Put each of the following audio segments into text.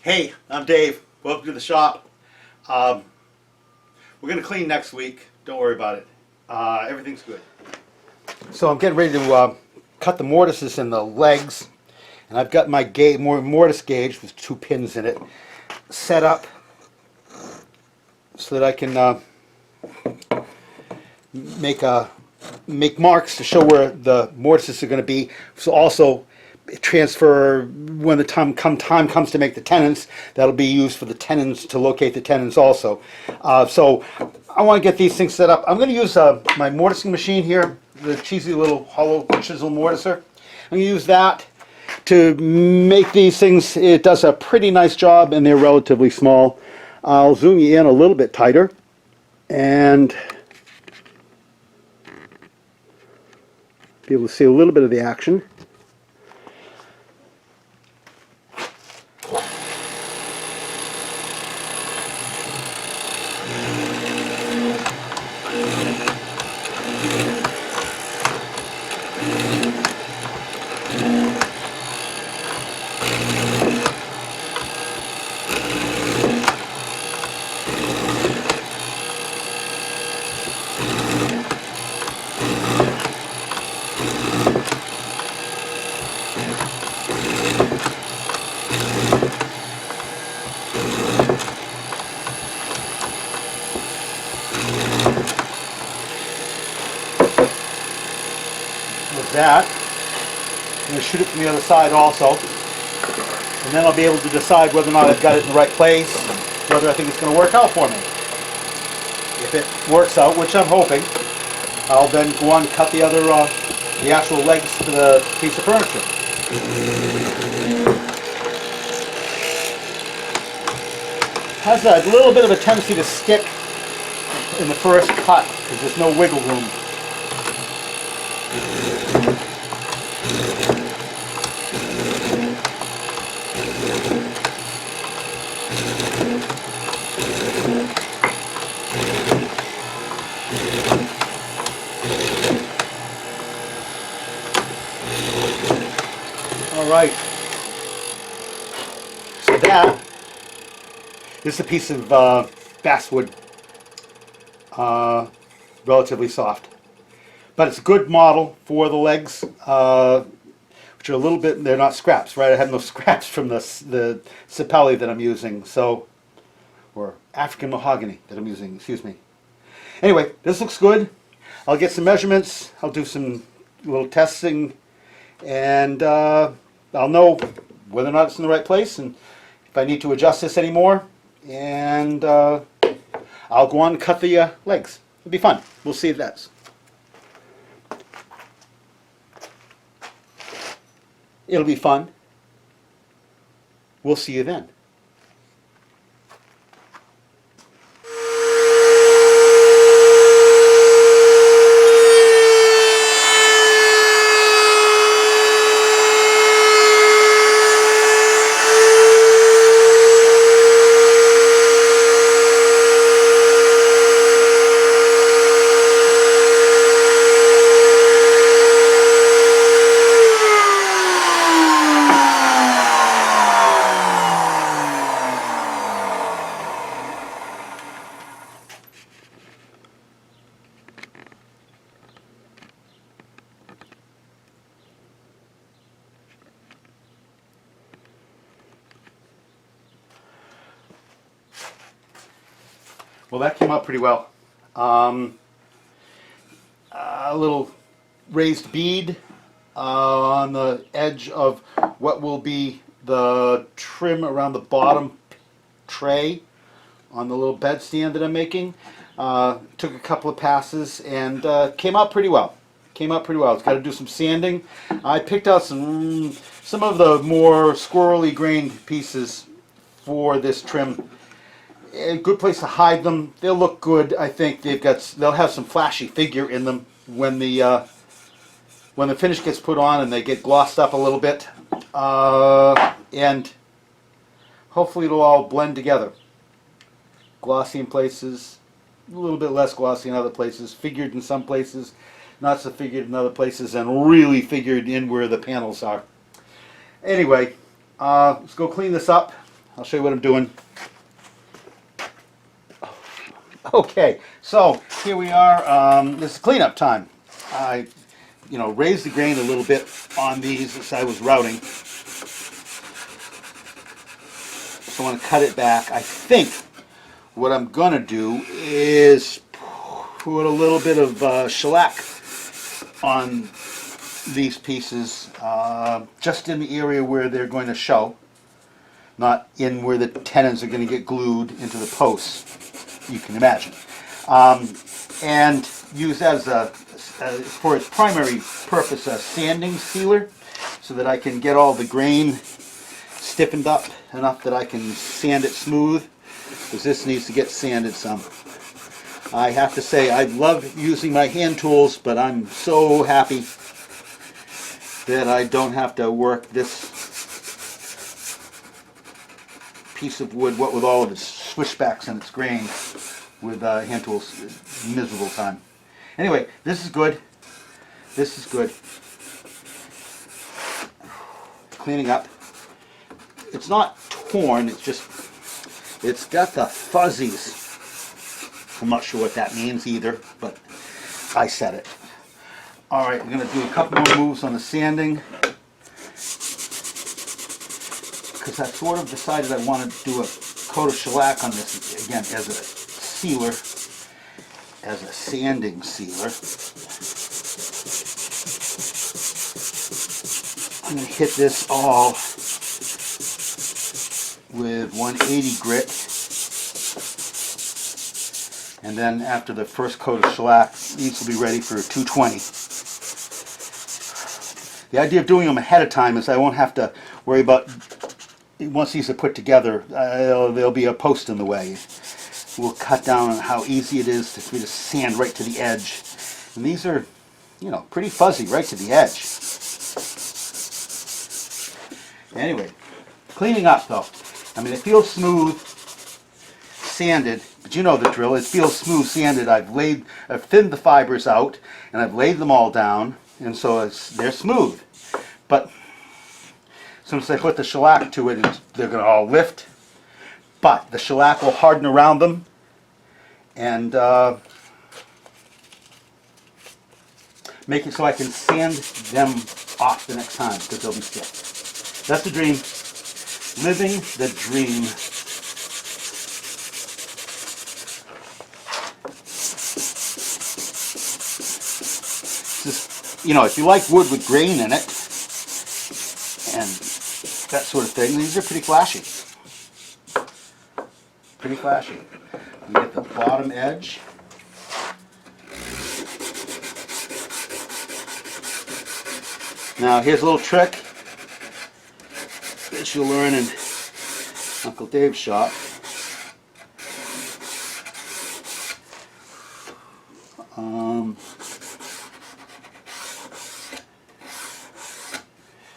Hey, I'm Dave. Welcome to the shop. We're going to clean next week. Don't worry about it. Everything's good. So I'm getting ready to cut the mortises in the legs. And I've got my mortise gauge with 2 pins in it set up so that I can make marks to show where the mortises are going to be. So also transfer when the time comes to make the tenons. That'll be used for the tenons, to locate the tenons also. So I want to get these things set up. I'm going to use my mortising machine here, the cheesy little hollow chisel mortiser. I'm going to use that to make these things. It does a pretty nice job, and they're relatively small. I'll zoom you in a little bit tighter and be able to see a little bit of the action. With that, I'm going to shoot it from the other side also, and then I'll be able to decide whether or not I've got it in the right place, whether I think it's going to work out for me. If it works out, which I'm hoping, I'll then go on and cut the actual legs to the piece of furniture. Has a little bit of a tendency to stick in the first cut because there's no wiggle room. All right, so that is a piece of basswood, relatively soft, but it's a good model for the legs, which are a little bit, they're not scraps, right? I have no scraps from the sapelli that I'm using, so, or African mahogany that I'm using, excuse me. Anyway, this looks good. I'll get some measurements, I'll do some little testing, and I'll know whether or not it's in the right place and if I need to adjust this anymore, and I'll go on and cut the legs. It'll be fun. We'll see if that's. It'll be fun. We'll see you then. Well, that came out pretty well. A little raised bead on the edge of what will be the trim around the bottom tray on the little bedstand that I'm making. Took a couple of passes and came out pretty well. Came out pretty well. It's got to do some sanding. I picked out some of the more squirrely grained pieces for this trim. A good place to hide them. They'll look good. I think they'll have some flashy figure in them when the finish gets put on and they get glossed up a little bit, and hopefully it'll all blend together. Glossy in places, a little bit less glossy in other places, figured in some places, not so figured in other places, and really figured in where the panels are. Anyway, let's go clean this up. I'll show you what I'm doing. Okay, so here we are. This is cleanup time. I, raised the grain a little bit on these as I was routing. So I want to cut it back. I think what I'm going to do is put a little bit of shellac on these pieces, just in the area where they're going to show, not in where the tenons are going to get glued into the posts, you can imagine. And use that as for its primary purpose, a sanding sealer, so that I can get all the grain stiffened up enough that I can sand it smooth, because this needs to get sanded some. I have to say, I love using my hand tools, but I'm so happy that I don't have to work this piece of wood, what with all of its switchbacks and its grain, with hand tools. Miserable time. Anyway, this is good. This is good. Cleaning up. It's not torn, it's got the fuzzies. I'm not sure what that means either, but I said it. Alright, we're going to do a couple more moves on the sanding, because I sort of decided I wanted to do a coat of shellac on this, again, as a sealer, as a sanding sealer. I'm going to hit this all with 180 grit, and then after the first coat of shellac, these will be ready for 220. The idea of doing them ahead of time is I won't have to worry about, once these are put together, there'll be a post in the way. We'll cut down on how easy it is for me to sand right to the edge. And these are, pretty fuzzy right to the edge. Anyway, cleaning up though. I mean, it feels smooth, sanded, but you know the drill. It feels smooth, sanded. I've thinned the fibers out, and I've laid them all down, and so they're smooth. But as soon as I put the shellac to it, they're going to all lift. But the shellac will harden around them, and make it so I can sand them off the next time, because they'll be stiff. That's the dream. Living the dream. Just, if you like wood with grain in it, and that sort of thing, these are pretty flashy. Pretty flashy. We get the bottom edge. Now here's a little trick that you'll learn in Uncle Dave's shop.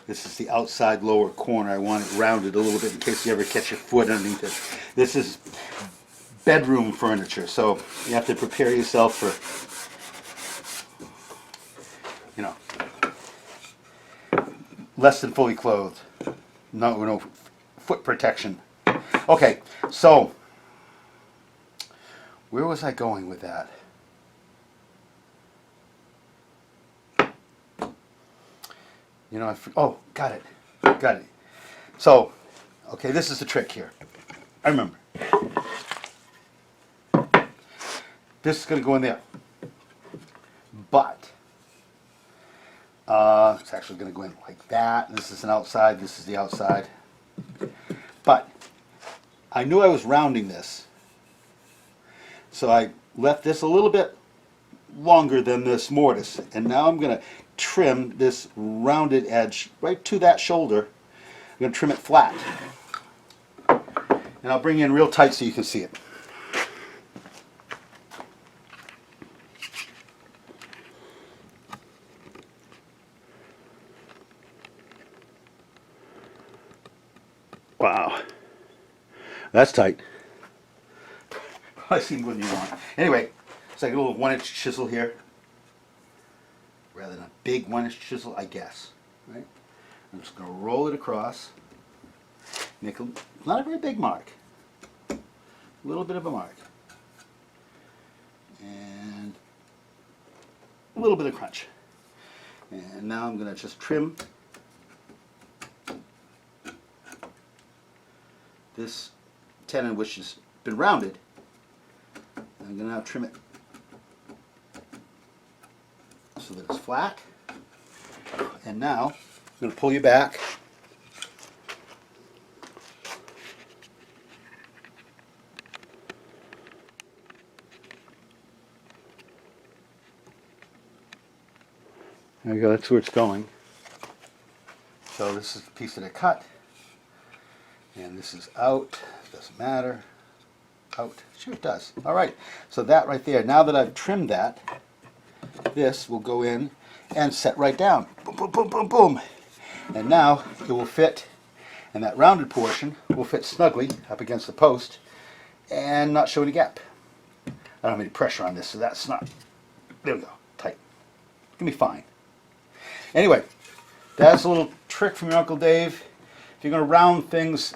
This is the outside lower corner. I want it rounded a little bit in case you ever catch your foot underneath it. This is bedroom furniture, so you have to prepare yourself for, less than fully clothed. No foot protection. Okay, so where was I going with that? Oh, got it. So, okay, this is the trick here. I remember. This is going to go in there. But it's actually going to go in like that. This is an outside, this is the outside. But I knew I was rounding this, so I left this a little bit longer than this mortise, and now I'm going to trim this rounded edge right to that shoulder. I'm going to trim it flat, and I'll bring it in real tight so you can see it. Wow, that's tight. I see more than you want. Anyway, it's like a little 1-inch chisel here, rather than a big 1-inch chisel, I guess. Right? I'm just going to roll it across, make a Not a very big mark. A little bit of a mark. And a little bit of crunch. And now I'm going to just trim this tenon, which has been rounded. I'm going to now trim it so that it's flat. And now I'm going to pull you back. There we go, that's where it's going. So this is the piece that I cut. And this is out, doesn't matter. Out, sure it does. All right, so that right there, now that I've trimmed that, this will go in and set right down. Boom, boom, boom, boom, boom. And now it will fit, and that rounded portion will fit snugly up against the post and not show any gap. I don't have any pressure on this, so that's not, there we go, tight. It's gonna be fine. Anyway, that's a little trick from your Uncle Dave. If you're going to round things,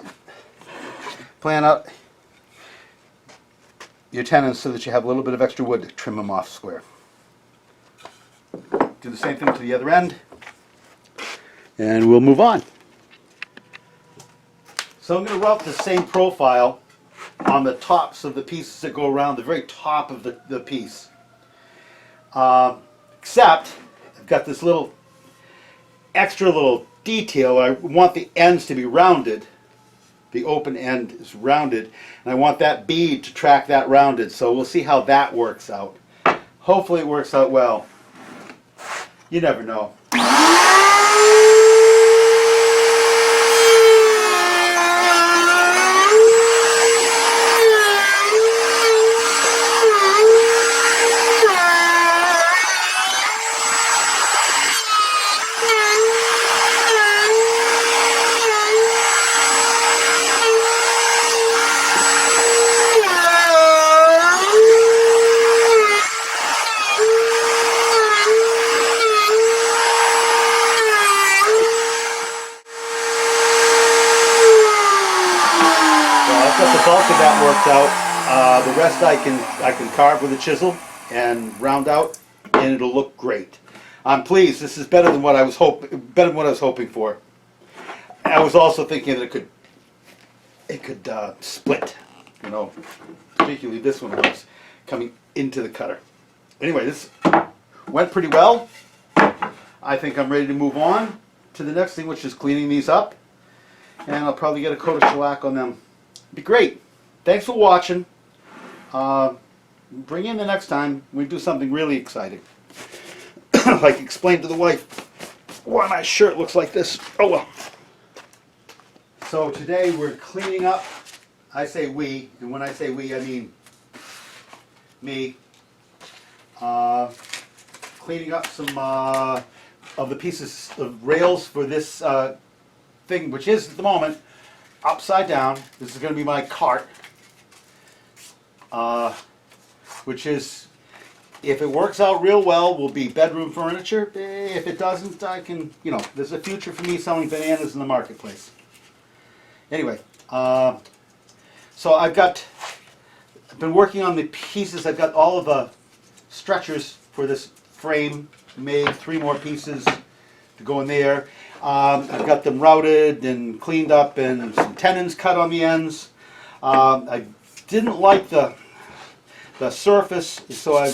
plan out your tenons so that you have a little bit of extra wood to trim them off square. Do the same thing to the other end, and we'll move on. So I'm going to route the same profile on the tops of the pieces that go around the very top of the piece. Except I've got this little extra little detail. I want the ends to be rounded. The open end is rounded, and I want that bead to track that rounded. So we'll see how that works out. Hopefully it works out well. You never know. Got the bulk of that worked out. The rest I can carve with a chisel and round out, and it'll look great. I'm pleased. This is better than what I was hoping for. I was also thinking that it could split, you know, particularly this one was coming into the cutter. Anyway, this went pretty well. I think I'm ready to move on to the next thing, which is cleaning these up, and I'll probably get a coat of shellac on them. Be great. Thanks for watching. Bring in the next time. We do something really exciting. Like explain to the wife why my shirt looks like this. Oh well. So today we're cleaning up. I say we, and when I say we, I mean me. Cleaning up some of the pieces of rails for this thing, which is at the moment upside down. This is going to be my cart, which is, if it works out real well, will be bedroom furniture. If it doesn't, I can, you know, there's a future for me selling bananas in the marketplace. Anyway, so I've been working on the pieces. I've got all of the stretchers for this frame made, 3 more pieces to go in there. I've got them routed and cleaned up and some tenons cut on the ends. I didn't like the surface, so I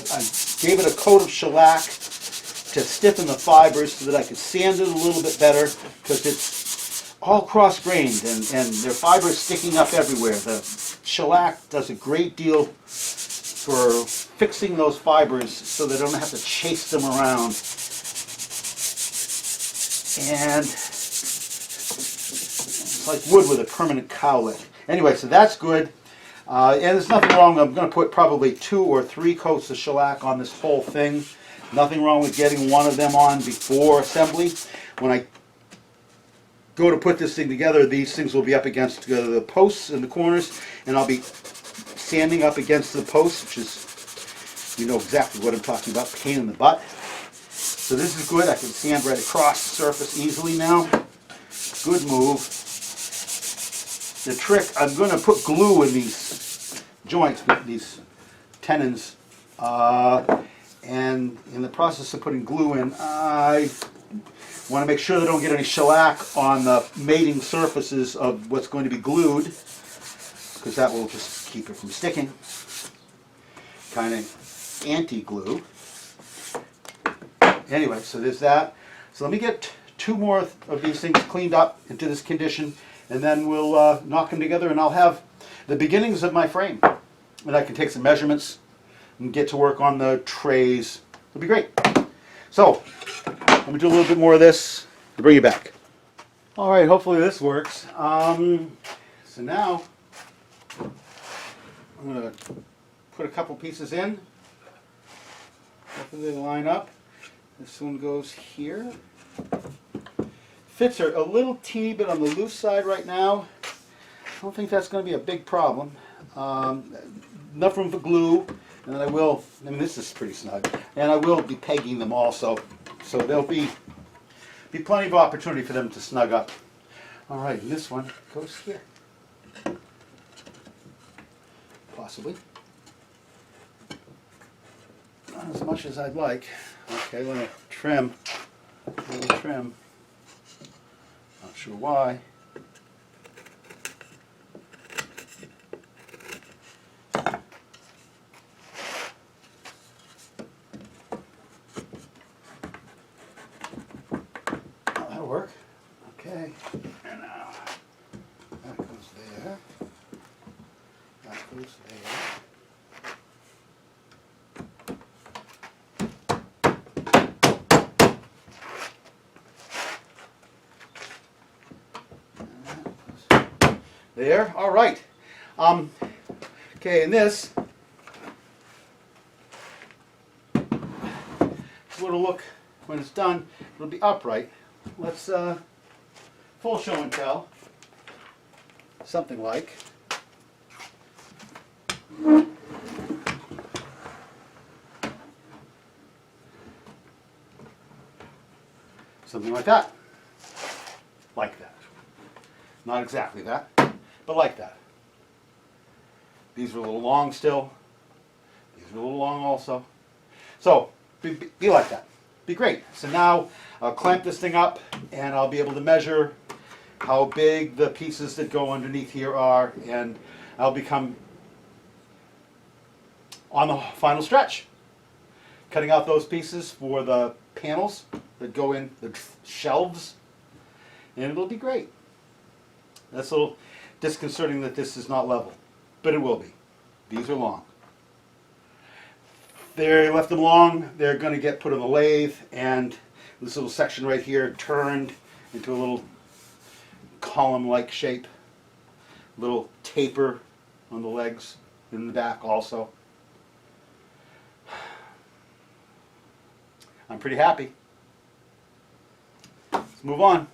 gave it a coat of shellac to stiffen the fibers so that I could sand it a little bit better, because it's all cross-grained and there are fibers sticking up everywhere. The shellac does a great deal for fixing those fibers so they don't have to chase them around. And it's like wood with a permanent cowlet. Anyway, so that's good. And there's nothing wrong. I'm going to put probably 2 or 3 coats of shellac on this whole thing. Nothing wrong with getting one of them on before assembly. When I go to put this thing together, these things will be up against the posts in the corners, and I'll be sanding up against the posts, which is, you know exactly what I'm talking about, pain in the butt. So this is good. I can sand right across the surface easily now. Good move. the trick, I'm going to put glue in these joints, these tenons, and in the process of putting glue in, I want to make sure they don't get any shellac on the mating surfaces of what's going to be glued, because that will just keep it from sticking. Kind of anti-glue. Anyway, so there's that. So let me get 2 more of these things cleaned up into this condition, and then we'll knock them together, and I'll have the beginnings of my frame. And I can take some measurements and get to work on the trays. It'll be great. So, let me do a little bit more of this to bring you back. All right, hopefully this works. So now, I'm going to put a couple pieces in. Hopefully they line up. This one goes here. Fits are a little teeny bit on the loose side right now. I don't think that's going to be a big problem. Enough room for glue, and then I mean this is pretty snug, and I will be pegging them also. So there'll be plenty of opportunity for them to snug up. All right, and this one goes here. Possibly. Not as much as I'd like. Okay, let me trim. Let me trim. Not sure why. That'll work. Okay. And now that goes there. That goes there. There, all right. Okay, and this is what it'll look when it's done. It'll be upright. Let's full show and tell. Something like. Something like that. Like that. Not exactly that, but like that. These are a little long still. These are a little long also. So, be like that. Be great. So now I'll clamp this thing up and I'll be able to measure how big the pieces that go underneath here are, and I'll become on the final stretch. Cutting out those pieces for the panels that go in the shelves, and it'll be great. That's a little disconcerting that this is not level, but it will be. These are long. They left them long. They're going to get put on the lathe, and this little section right here turned into a little column-like shape. Little taper on the legs in the back also. I'm pretty happy. Let's move on.